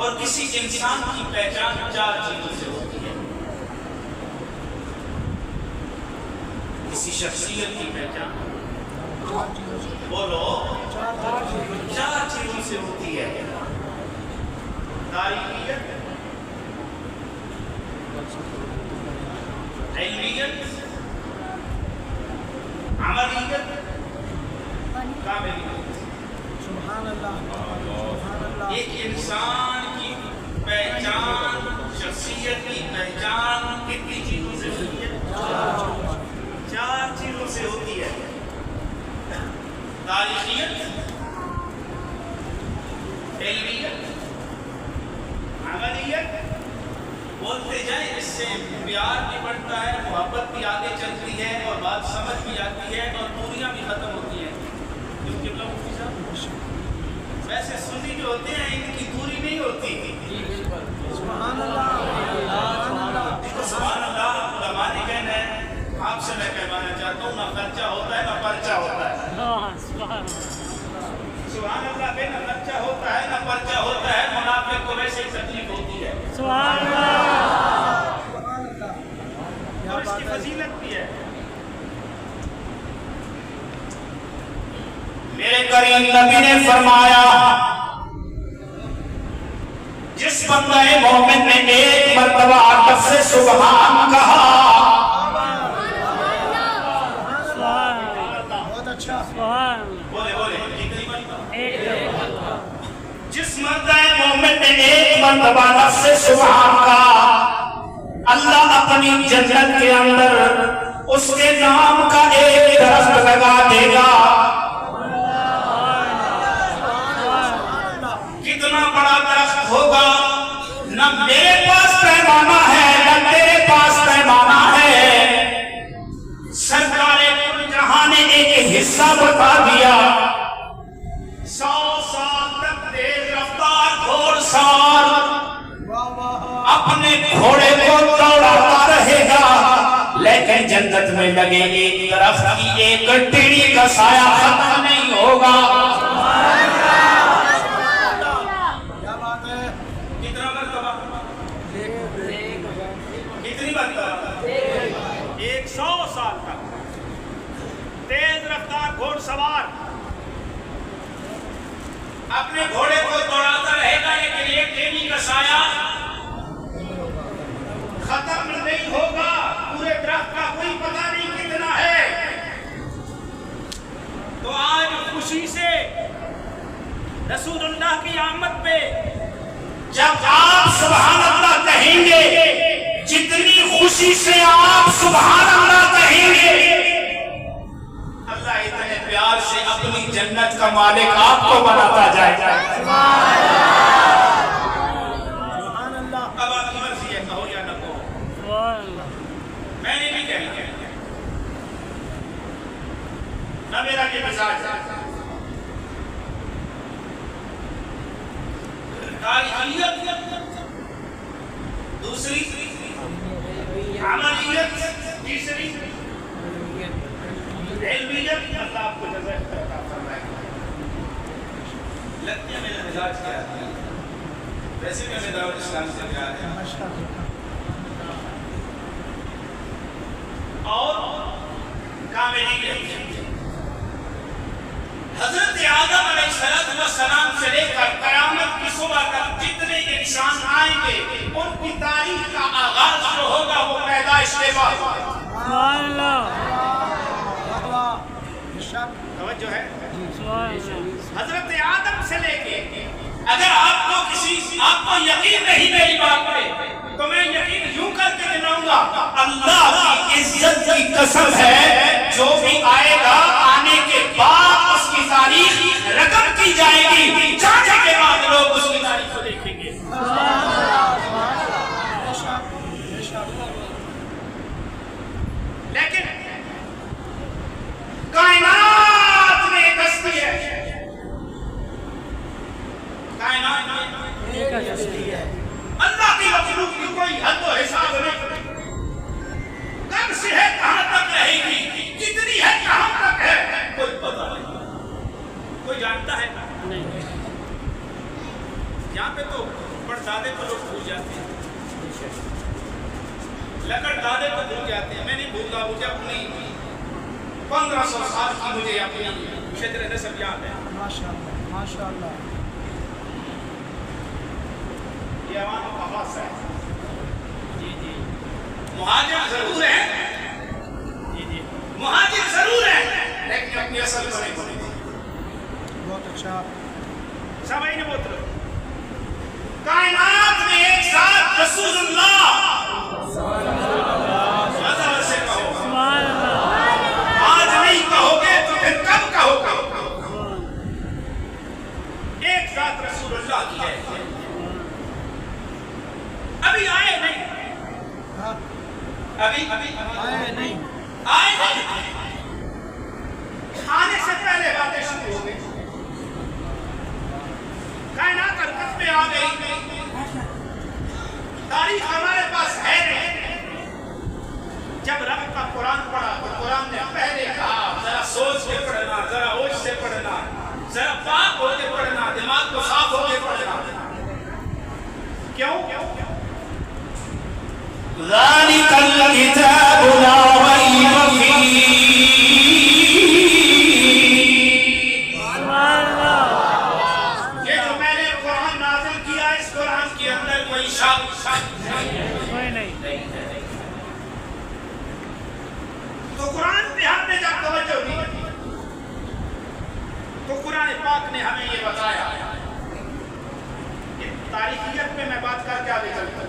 اور کسی انسان کی پہچان 4 چیزوں سے ہوتی ہے. کسی شخصیت کی پہچان بولو 4 چیزوں سے ہوتی ہے. تاریخیت، علمیت، عملیت، کاملیت. سبحان اللہ سبحان اللہ. ایک انسان کی پہچان، شخصیت کی پہچان کتنی چیزوں سے ہوتی ہے؟ 4 چیزوں سے ہوتی ہے. تاریخیت، علمیت، عملیت. بولتے جائیں، اس سے پیار بھی بڑھتا ہے، محبت بھی آگے چلتی ہے اور بات سمجھ بھی آتی ہے اور دوریاں بھی ختم ہوتی ہیں. کیونکہ مفتی صاحب ویسے سنی جو ہوتے ہیں ان کی دوری نہیں ہوتی. سبحان اللہ سبحان اللہ. علماء نے کہنا ہے، آپ سے میں کہوانا چاہتا ہوں، نہ خرچہ ہوتا ہے نہ پرچہ ہوتا ہے. سبحان اللہ. بے نہ خرچہ ہوتا ہے نہ پرچہ ہوتا ہے. منافق کو ویسے ہی تکلیف ہوتی ہے سبحان اللہ. اور اس کی فضیلت بھی ہے. میرے کریم نبی نے فرمایا، جس بندہ مومن نے ایک مرتبہ آدب سے سبحان کہا، بہت اچھا. بولے بولے جس مرتبہ مومن نے ایک مرتبہ آدب سے سبحان کہا، اللہ اپنی جنت کے اندر اس کے نام کا ایک درخت لگا دے گا. کتنا بڑا درخت ہوگا؟ نہ میرے پاس پیمانہ ہے نہ تیرے پاس پیمانہ ہے. سرکار کل جہاں نے ایک حصہ بتا دیا. 100 سال تک تیز رفتار گھوڑ سوار اپنے گھوڑے کو دوڑاتا رہے گا، لیکن جنت میں لگے ایک درخت کی ایک ٹیڑھی کا سایہ ختم نہیں ہوگا. کتنی مرتبہ؟ 100 سال تک تیز رفتار گھوڑ سوار اپنے گھوڑے کو دوڑاتا رہے گا، لیکن ایک ٹیڑھی کا سایہ ختم نہیں ہوگا. پورے درخت کا کوئی پتہ نہیں کتنا ہے. تو آج خوشی سے رسول اللہ کی آمد پہ جب آپ سبحان اللہ کہیں گے، جتنی خوشی سے آپ سبحان اللہ کہیں گے، اللہ اتنے پیار سے اپنی جنت کا مالک آپ کو بناتا جائے گا. سبحان اللہ. اب آپ کی مرضی ہے، کہو یا نہ کہو. میں نے بھی کہی نہ میرا یہ مزاج ہے. تاریخیت، دوسری عملیت، تیسری علمیت. اللہ آپ کو جزائے عطا فرمائے. لگتی ہے میرا مزاج کیا ہے؟ ویسے بھی ہمیں دعوت اسلام سے پیار ہے. اور کاملیت، حضرت آدم علیہ السلام سے لے کر قیامت کی صبح تک جتنے انسان آئیں گے، ان کی تاریخ کا آغاز جو ہوگا وہ پیدائش کے بعد. توجہ ہے؟ حضرت آدم سے لے کے، اگر آپ کو یقین نہیں میری بات پہ، تو میں یقین یوں کر کے دلاؤں گا، اللہ کی عزت کی قسم ہے، جو بھی آئے گا آنے کے بعد اس کی تاریخ رقم کی جائے گی. جانے کے بعد لوگ اس کی تاریخ کو دیکھیں گے. لیکن کائنات میں ایک ہستی ہے، کائنات میں ایک ہستی ہے. اللہ کی مخلوق کی کوئی حد و حساب نہیں. کب سے ہے، کہاں تک رہے گی، کتنی ہے، کہاں تک ہے، کوئی پتہ نہیں. کوئی جانتا ہے؟ نہیں. یہاں پہ تو پردادے کو لوگ بھول جاتے ہیں، لکڑ دادے کو بھول جاتے ہیں. میں نہیں بھولتا، مجھے اپنی 1500 سال کی مجھے اپنی شجر نسب یاد ہے. ماشاءاللہ ماشاءاللہ. یہ عوام کا خاصہ ہے. مہاجر ضرور ہے، مہاجر ضرور ہے، لیکن اپنی اصل پر نہیں بنے. بہت اچھا. سمجھ نہیں بہت رہا. کائنات میں ایک ساتھ رسول اللہ سے کہو. آج نہیں کہو گے تو پھر کب کہو گے؟ ایک ساتھ رسول اللہ کی ہے. ابھی آئے نہیں، ابھی آئے نہیں. آئے نہیں، آنے سے پہلے باتیں شروع ہو گئی. کائنات حرکت میں آ گئی. تاریخ ہمارے پاس ہے نہیں. جب رب کا قرآن پڑھا تو قرآن نے پہلے کہا ذرا سوچ کے پڑھنا، ذرا ہوش سے پڑھنا، ذرا پاک ہو کے پڑھنا، دماغ کو صاف ہو کے پڑھنا. کیوں؟ ذالک الکتاب لا ریب فیہ. یہ جو میں نے قرآن نازل کیا، اس قرآن کے اندر کوئی شک نہیں. تو قرآن پہ ہم نے جب توجہ دی تو قرآن پاک نے ہمیں یہ بتایا. تاریخیت میں میں بات کر کے آگے چلتا ہوں.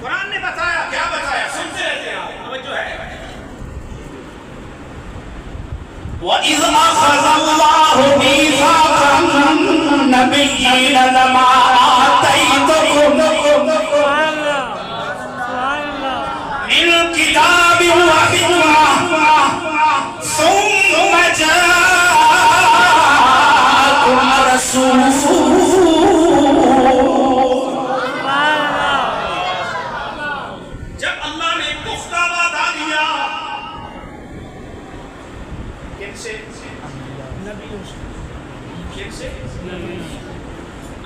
قرآن نے بتایا، کیا بتایا؟ سنتے رہتے ہیں، توجہ ہے. وَإِذْ أَخَذَ اللَّهُ مِيثَاقَ النَّبِيِّينَ لَمَا آتَيْتُكُم مِّنْ كِتَابٍ وَحِكْمَةٍ ثُمَّ جَاءَكُمْ رَسُولٌ.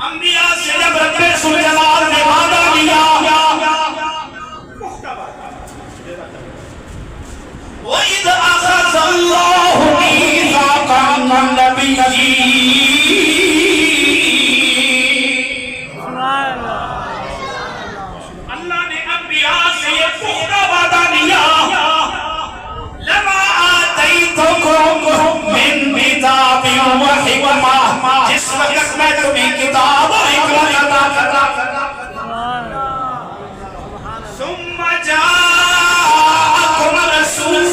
انبیاء سے جب رب الجلال نے وعدہ لیا، وَإِذْ أَخَذَ اللَّهُ مِيثَاقَ النَّبِيِّينَ. اللہ نے انبیاء سے یہ پختہ وعدہ لیا، لَمَا آتَيْتُكُم مِّن کتاب وحکمہ، جس وقت میں تمہیں کتاب اور حکمت عطا کرتا. ثم جاءکم رسول،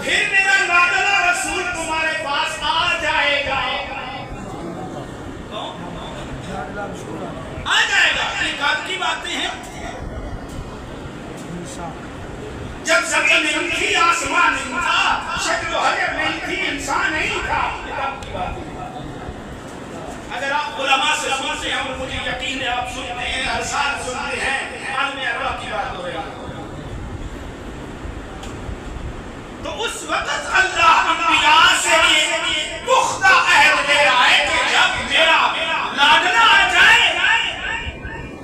پھر میرا نازلہ رسول تمہارے پاس آ جائے گا. آ جائے گا. یہ کب کی باتیں ہیں؟ جب زمین نہیں تھی، آسمان نہیں تھا، شکل و حیت نہیں تھی، انسان نہیں تھا. اگر آپ علماء سے سنتے ہیں اور مجھے یقین ہے آپ سنتے ہیں، ہر سال سنتے ہیں، عالم ارواح کی بات ہو رہی ہے، تو اس وقت اللہ انبیاء سے یہ پختہ عہد لے رہا ہے کہ جب میرا لاڈلا آ جائے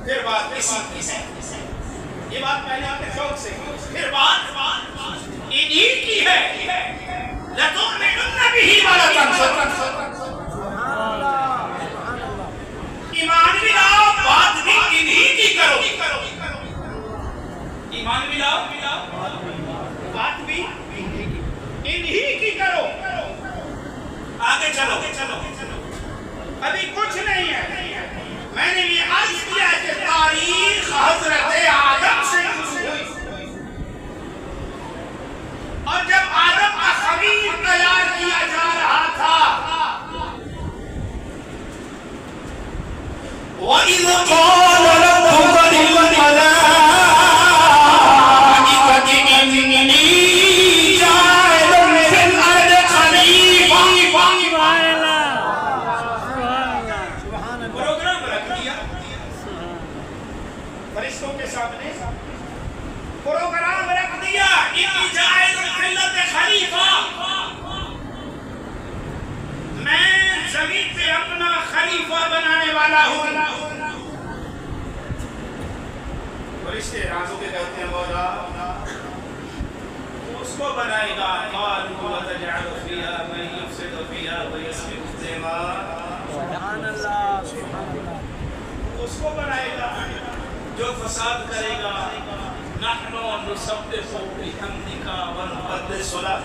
پھر بات کسی کی ہے. یہ بات پہلے آپ نے شوق سے، پھر بات انہی کی ہے. لَتُؤْمِنُنَّ بِهِ وَلَتَنصُرُنَّهُ. ایمان بھی لاؤ، بات بھی انہی کی کرو. ایمان بھی لاؤ، بات بھی انہی کی کرو. آگے چلو. ابھی کچھ نہیں ہے. میں نے یہ عرض کیا کہ تاریخ حضرت آدم سے شروع ہوئی، اور جب آدم کا خمیر تیار کیا جا رہا تھا، وَإِذْ قَالَ رَبُّكَ لِلْمَلَائِكَةِ إِنِّي جَاعِلٌ فِي الْأَرْضِ خَلِيفَةً. پروگرام رکھ دیا فرشتوں کے سامنے، پروگرام رکھ دیا. إِنِّي جَاعِلٌ فِي الْأَرْضِ خَلِيفَةً. میں زمین پہ اپنا خلیفہ بنانے والا ہوں. فرشتے راضوں کے کہتے ہیں مولا اس کو بنائے گا. قالوا وتجعل فيها من يفسد فيها ويسفك الدماء. سبحان اللہ سبحان اللہ. اس کو بنائے گا جو فساد کرے گا. نحن نسبح بحمدک ونقدس لک.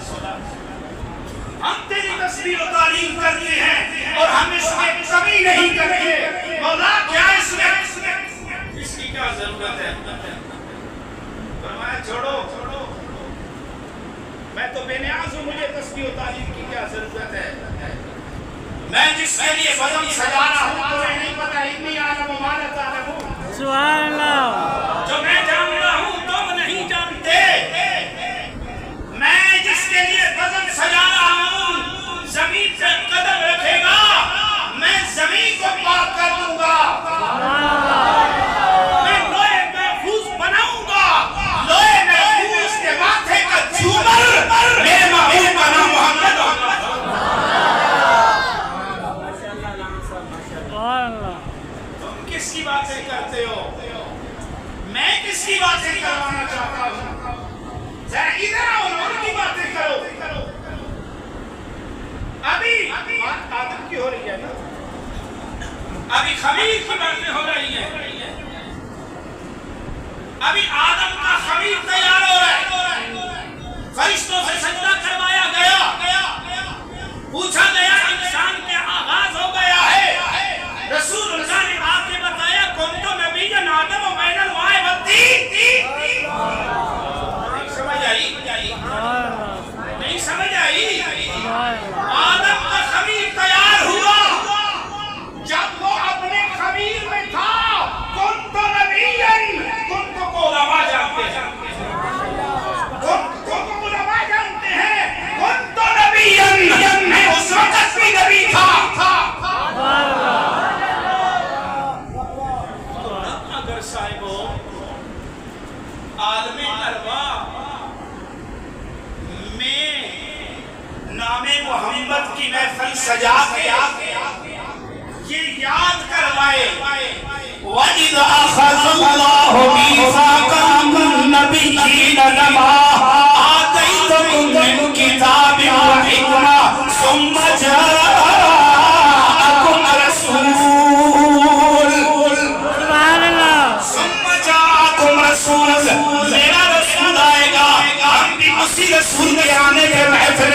ہم تیری تسبیح و تعریف کرتے ہیں اور ہم اس میں کمی نہیں کرتے. مولا کیا اس میں اس کی کیا ضرورت ہے؟ فرمایا چھوڑو میں تو بے نیاز ہوں, مجھے تسبیح و تعریف کی کیا ضرورت ہے؟ میں جس کے لیے بزم سجا رہا ہوں تمہیں نہیں پتا. انی عالم ما لا تعلمون. سبحان اللہ. جو میں جانتا ہوں تم نہیں جانتے. میں جس کے لیے بزم سجا رہا ہوں زمین پہ قدم رکھے گا میں زمین کو پاک کر دوں گا. میں لوہے محفوظ بناؤں گا. لوہے محفوظ کے ماتھے کا جھومر میرے محبوب کا نام محمد ہوگا. تم کس کی باتیں کرتے ہو؟ میں کس کی باتیں کروانا چاہتا ہوں؟ ذرا ادھر آؤ ان کی باتیں کرو. ابھی بات آدم کی ہو رہی ہے نا, ابھی خمیر کی باتیں ہو رہی ہیں. ابھی آدم کا خمیر تیار ہو رہا ہے. فرشتوں سے سجدہ کروایا گیا. پوچھا گیا انسان کے آغاز ہو گیا ہے. رسول اللہ نے آپ نے بتایا کنت نبیا آدم و بین الماء والطین. سمجھ آئی نہیں سمجھ آئی؟ آدم کا خمیر تیار ہوا جب وہ اپنے خمیر میں تھا. کنت نبیا کنت کو علماء جانتے ہیں. کنت کو علماء جانتے ہیں. کنت نبیا میں اس وقت بھی نبی تھا. اگر صاحبو عالم ارواح میں نام محمد کی محفل سجا کے یہ یاد کروائے وَإِذْ أَخَذَ اللَّهُ مِيثَاقَ النَّبِيِّينَ لَمَا آتَيْتُكُم مِّن كِتَابٍ وَحِكْمَةٍ ثُمَّ جَاءَكُمْ رَسُولٌ میرا رسول آئے گا. ہم بھی اسی رسول کے آنے کے محفل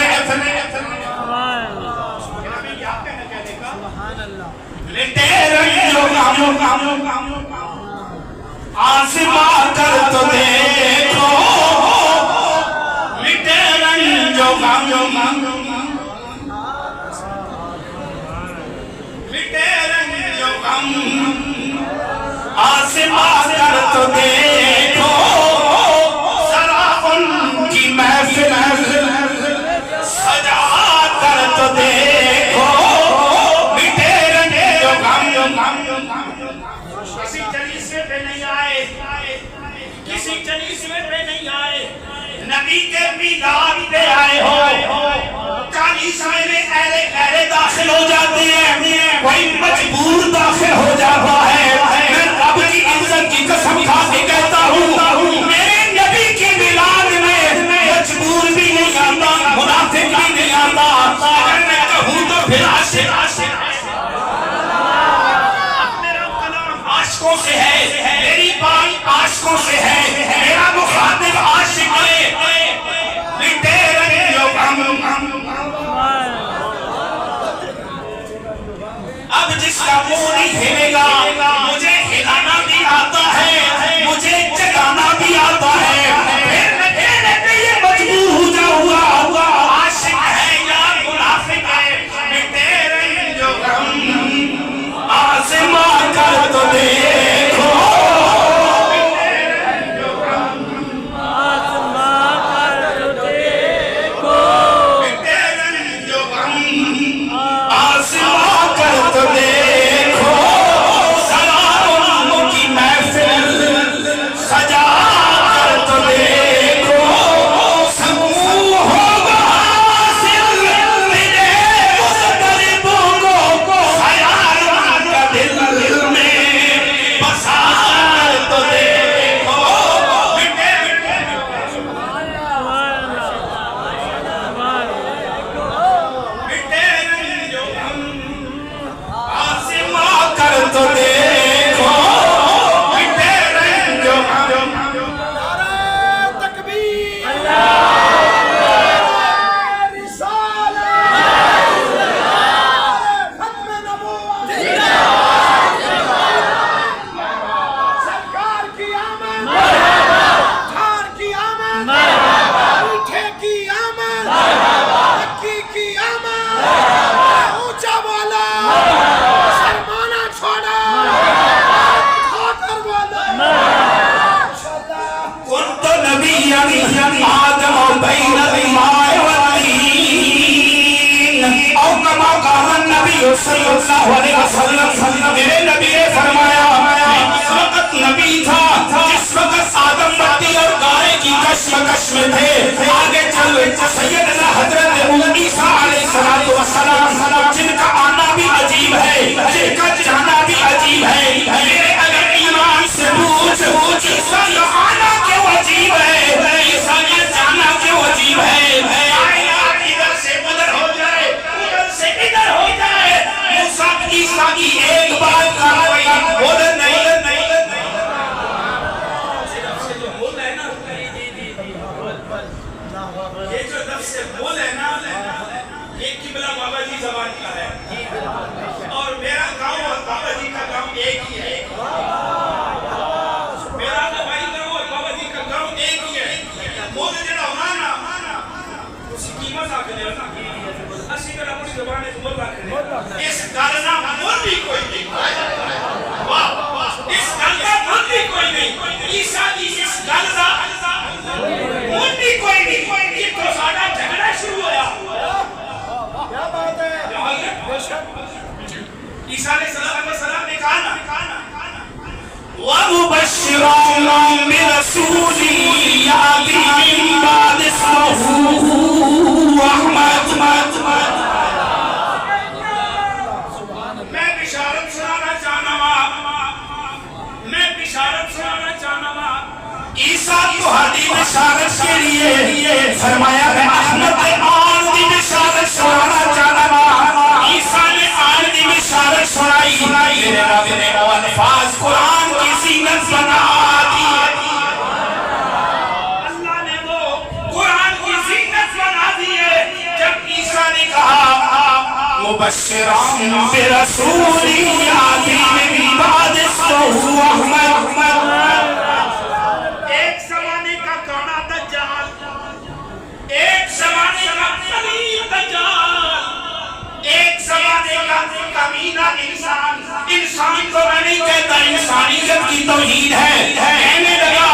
آزما کر تو دیکھو مٹے رنج و غم. مٹے رنج و غم. آزما کر تو دیکھو ذرا ان کی محفل سجا کر تو دیکھو مٹے رنج و غم. کسی جلیسے پہ نہیں آئے, کسی جلیسے پہ نہیں آئے, نبی کے میلاد پہ آئے ہو. کالیسے میں اہل داخل ہو جاتے ہیں, کوئی مجبور داخل ہو جاتا ہے. میں رب کی عزت کی قسم کھا کے کہتا ہوں میرے نبی کے میلاد میں مجبور بھی نہیں آتا, منافق بھی نہیں آتا. اگر میں کہوں تو پھر عاشق عاشقوں سے ہے, میری بات عاشقوں سے ہے, میرا مخاطب عاشق ہے. مٹے رنج و غم. اب جس کا منہ نہیں ہلے گا مجھے ہلانا بھی آتا ہے, مجھے جگانا بھی آتا ہے. پھر میں کہنے پہ یہ مجبور ہو جاؤں گا عاشق ہے یا منافق ہے. مٹے رنج و غم. آزما کر تو دیکھو مٹے رنج و غم. آزما کر تو دیکھو مٹے رنج و غم. آزما کر تو دیکھو صلی اللہ علیہ وسلم میرے نبی نے فرمایا اس وقت نبی تھا جس وقت آدم مٹی اور گائے کی کشمکش میں تھے. آگے چل سیدنا حضرت عیسیٰ علیہ السلام جن کا آنا بھی عجیب ہے جن کا جانا بھی عجیب ہے. میرے اگر ایمان سے پوچھ عیسیٰ کا آنا کیوں عجیب ہے, عیسیٰ کا جانا کیوں عجیب ہے. ادھر سے ادھر ہو جائے ادھر سے ادھر ہو جائے, موسیٰ عیسیٰ کی ایک بات کا کوئی ادھر نہیں. یہ جو لفظ سے بول ہے نا یہ قبلہ بابا جی زبان کا ہے اور میرا گاؤں اور بابا جی کا گاؤں ایک ہی ہے. میرا دبائی گاؤں اور بابا جی کا گاؤں ایک ہی ہے. مجھے جڑا مانا اسی قیمت آ کے نا اسی طرح اپنی زبان ہے بول رکھنے اس گالنا مول بھی کوئی نہیں. اس گالنا مول بھی کوئی نہیں. عیسیٰ کی اس گالنا مول بھی کوئی نہیں. یہ تو ساڑھا جھگڑا شروع ہوا. کیا بات ہے. عیسیٰ علیہ السلام نے کہا نا وَمُبَشِّرًا بِرَسُولٍ يَأْتِي مِن بَعْدِ اسْمُهُ أَحْمَدُ. میں بشارت سنانا چاہنا ہوں. عیسیٰ کو ہدی بشارت کے لیے فرمایا میں احمد آن دی بشارت سنانا چاہنا ہوں. عیسیٰ نے آن دی بشارت سنائی. میرے رب نے وہ الفاظ قرآن کی زینت بنا دی. اللہ نے وہ قرآن کی زینت بنا دی ہے. جب عیسیٰ نے کہا مبشران برسول یاتی من بعد اسمہ احمد. ایک زمانے کا کونا دجال, ایک زمانے کا قلیل دجال, ایک زمانے کا کمینہ انسان کو میں نہیں کہتا انسانیت کی توہین ہے. کہنے لگا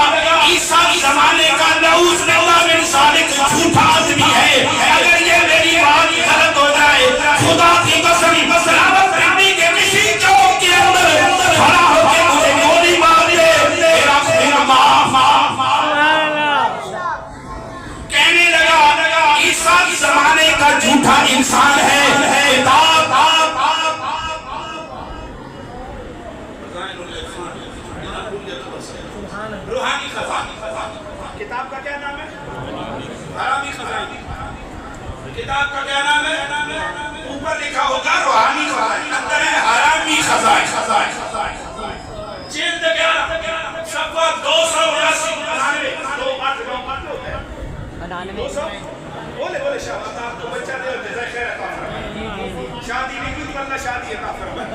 عیسیٰ زمانے کا نعوذ باللہ من ذالک جھوٹا آدمی ہے. اگر یہ میری بات غلط ہو جائے خدا کی قسم سلامت رہنے کے کسی چوک کے اندر کھڑا ہو کے مجھے گولی مار دے. میرا معاف. کہنے لگا عیسیٰ زمانے کا جھوٹا انسان ہے. روحانی خزانہ. کتاب کا کیا نام ہے؟ حرامی خزانہ. کتاب کا کیا نام ہے؟ اوپر لکھا ہوگا روحانی خزانہ, اندر ہے حرامی خزانہ. جلد 11 صفحہ 289. بولے شاہد آپ کو بچہ دے اور جزائے خیر عطا فرمائے. شادی نہیں کی تو اللہ شادی عطا فرمائے.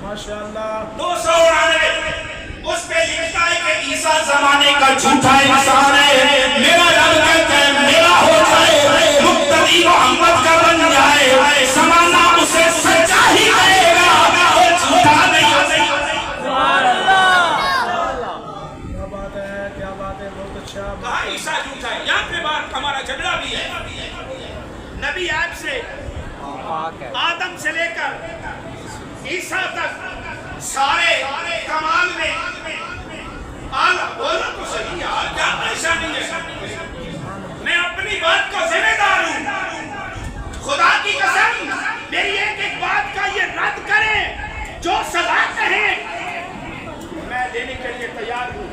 ماشاءاللہ. 299 اس پہ لکھتا ہے کہ عیسیٰ زمانے کا جھوٹا انسان ہے. میرا رب کہتا ہے میرا ہو جائے مقتدی محمد کا بن جائے زمانہ اسے سچا ہی کہے گا اور جھوٹا نہیں. کیا بات ہے, کیا بات ہے, بہت اچھا. کہا عیسیٰ جھوٹا ہے. یہاں پہ بات ہمارا جھگڑا بھی ہے. نبی عیب سے آدم سے لے کر عیسیٰ تک سارے کمال میں آلہ. بولو تو صحیح یار, کیا پریشانی ہے. میں اپنی بات کو ذمہ دار ہوں. خدا کی قسم میری ایک بات کا یہ رد کریں جو سزا کہیں میں دینے کے لیے تیار ہوں.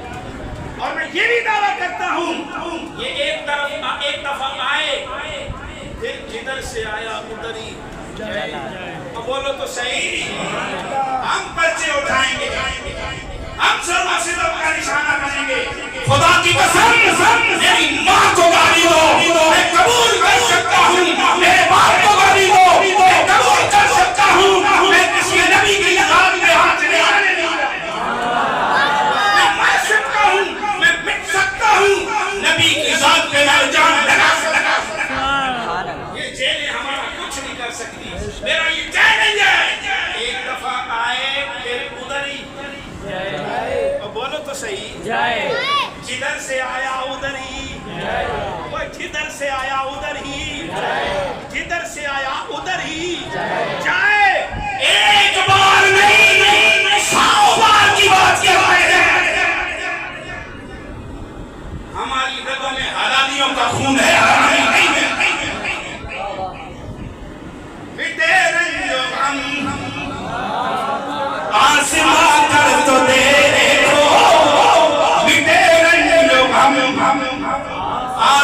اور میں یہ بھی دعویٰ کرتا ہوں یہ ایک دفعہ آئے پھر جدھر سے آیا ادھر ہی. بولو تو صحیح. ہم پرچے اٹھائیں گے, ہم سر صدق کا نشانہ بنیں گے. خدا کی قسم میری ماں کو گالی دو میں قبول کر سکتا ہوں, میرے باپ کو گالی دو میں قبول کر سکتا ہوں, میں کسی نبی کی ذات میں ہاتھ نہیں آنے دوں. میں مر سکتا ہوں, میں مٹ سکتا ہوں, نبی کی ذات پہ میں جان لگا سکتا ہوں. یہ جیلیں ہمارا کچھ نہیں کر سکتی. میرا یہ چیلنج ہے. ایک دفعہ آئے پھر ادھر ہی. اور بولو تو صحیح. جدھر سے آیا ادھر ہی. جدھر سے آیا ادھر ہی. جدھر سے آیا ادھر ہی.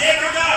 1000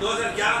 2011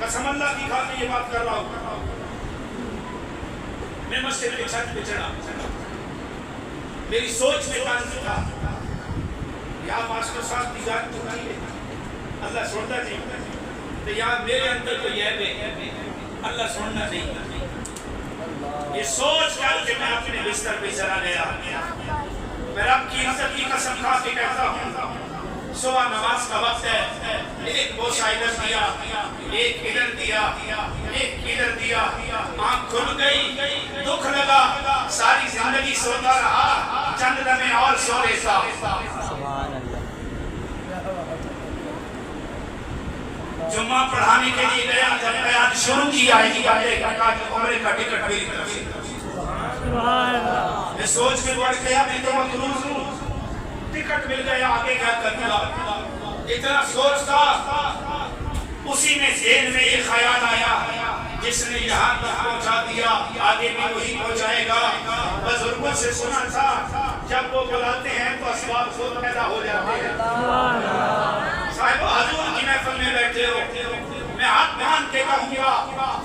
قسم اللہ کی کھا کے یہ بات کر رہا ہوں. میں مسجد کی چھت پہ چڑھا, میری سوچ میں طنز تھا, یا ماسٹر صاحب کی ذات تو نہیں ہے, اللہ سنتا نہیں, تو یار میرے اندر تو یہ ہے اللہ سننا نہیں. یہ سوچ کر کہ میں اپنے بستر پہ چلا گیا. میں رب کی عزت کی قسم کھا کے کہتا ہوں, صبح نماز کا وقت ہے, ایک بوسہ ادھر دیا, ایک ادھر دیا, ایک ادھر دیا, آنکھ کھل گئی, دکھ لگا, ساری زندگی سوتا رہا, چند لمحے اور سو لیتا. جمعہ پڑھانے کے لیے گیا, جب بیان شروع کیا عمرے کا ٹکٹ میری طرف سے. میں سوچ کے بڑھ گیا, میں تو مقروض ہوں, ٹکٹ مل گیا, آگے کیا کرنا. اتنا سوچتا, اسی میں ذہن میں یہ خیال آیا, جس نے یہاں تک پہنچا دیا آگے بھی وہی پہنچائے گا. بزرگوں سے سنا تھا جب وہ بلاتے ہیں تو اسباب خود پیدا ہو جاتے ہیں. صاحب حضور کی محفل میں بیٹھے ہو, میں ہاتھ باندھ کے کہوں گا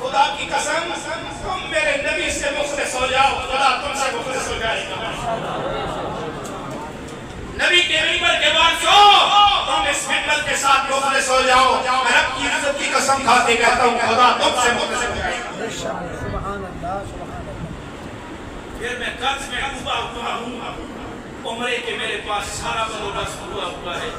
خدا کی قسم تم میرے نبی سے مخلص ہو جاؤ, خدا تم سے مخلص ہو جائے گا. نبی کے ممبر کے بعد جو تم اس ممبر کے ساتھ مخلص ہو جاؤ, میں رب کی عزت کی قسم کھا کے کہتا ہوں خدا تم سے مخلص ہو جائے گا. سبحان اللہ, سبحان اللہ. پھر میں قرض میں ڈوبا ہوا ہوں, عمرے کے میرے پاس سارا بندوبست ہوا ہے.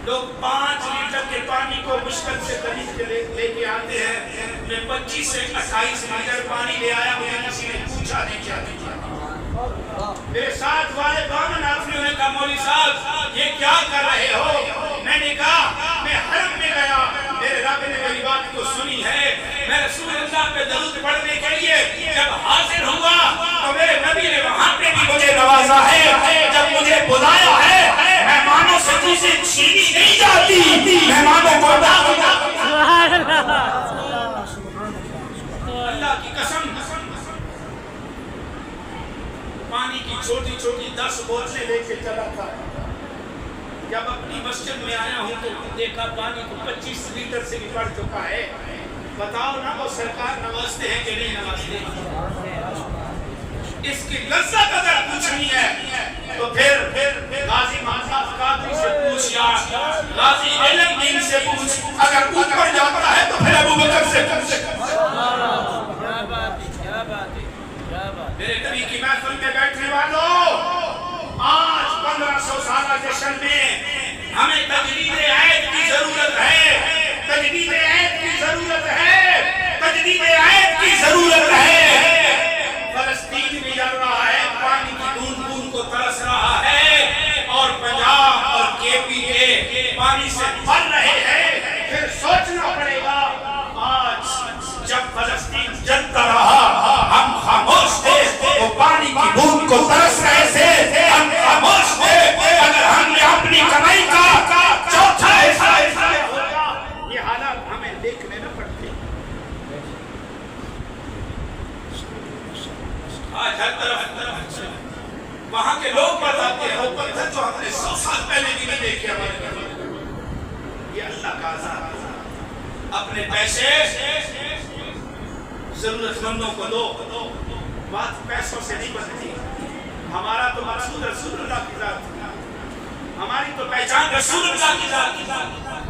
لوگ 5 لیٹر کے پانی کو مشکل سے خرید کے لے کے آتے ہیں, میں 25 سے 28 لیٹر پانی لے آیا. مجھے کسی نے پوچھا نہیں کیا نہیں. میرے ساتھ والے بامن آدمیوں نے کہا مولوی صاحب یہ کیا کر رہے ہو؟ میں نے کہا میں حرم میں گیا, میرے رب نے میری بات کو سنی ہے, میں رسول اللہ پہ درود پڑھنے کے لیے جب حاضر ہوا تو میرے نبی نے وہاں پہ بھی مجھے نوازا ہے. جب مجھے بلایا ہے مہمانوں سے چیزیں چھینی نہیں جاتی, مہمانوں کو اللہ کی قسم پانی کی چھوٹی چھوٹی 10 بوتلیں لے کے چلا تھا. جب اپنی مسجد میں آیا ہوں تو دیکھا پانی کو 25 لیٹر سے بھی بڑھ چکا ہے. بتاؤ نا وہ سرکار نوازتے ہیں کہ نہیں نوازتے؟ اس کی لذت اگر پوچھنی ہے تو پھر غازی محمد قادری سے پوچھ, یا غازی علم دین سے پوچھ, اگر اوپر جاتا ہے تو پھر ابو بکر سے پوچھ. میرے نبی کی محفل میں بیٹھنے والوں, آج 1500 سالہ جشن میں ہمیں تجدید عہد کی ضرورت ہے, تجدید عہد کی ضرورت ہے, تجدید عہد کی ضرورت ہے. فلسطین بھی جل رہا ہے, پانی کی بوند بوند کو ترس رہا ہے, اور پنجاب اور کے پی کے پانی سے مر رہے ہیں. پھر سوچنا پڑے گا, آج جب فلسطین جلتا رہا ہم خاموش تھے, وہ پانی کی بوند کو ترس رہے تھے, ہم خاموش تھے. اگر ہم نے اپنی کمائی کا چوتھا حصہ ہوگا, یہ حالات ہمیں دیکھنے نہ پڑتے. آج ہر طرف وہاں کے لوگ بتاتے ہیں وہ پتھر جو ہم نے 100 سال پہلے بھی نہیں دیکھے ہمارے. یہ اللہ کا عذاب. اپنے پیسے ضرورت مندوں کو دو, بات پیسوں سے نہیں بنتی. ہمارا تو مقصود رسول اللہ کی ذات, ہماری تو پہچان رسول اللہ کی ذات,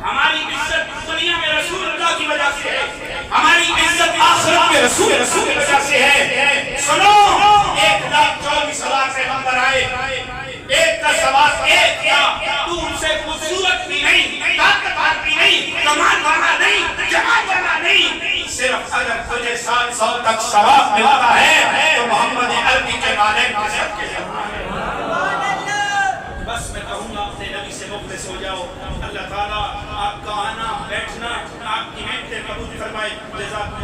ہماری عزت دنیا میں رسول اللہ کی وجہ سے ہے, ہماری عزت آخرت میں رسول کی وجہ سے ہے. سنو, 1,24,000 پیغمبر آئے, ایک کا سوال ایک کیا, تو ان سے خوبصورت بھی نہیں, طاقتور بھی نہیں, کمال والا نہیں, جمال والا نہیں, صرف اگر تجھے 700 تک ثواب ملتا ہے تو محمد عربی کے مالک کے سب کے بس میں کہوں گا اپنے نبی سے مخلص ہو جاؤ. اللہ تعالیٰ آپ کا آنا بیٹھنا آپ کی محنتیں قبول فرمائے. جزاک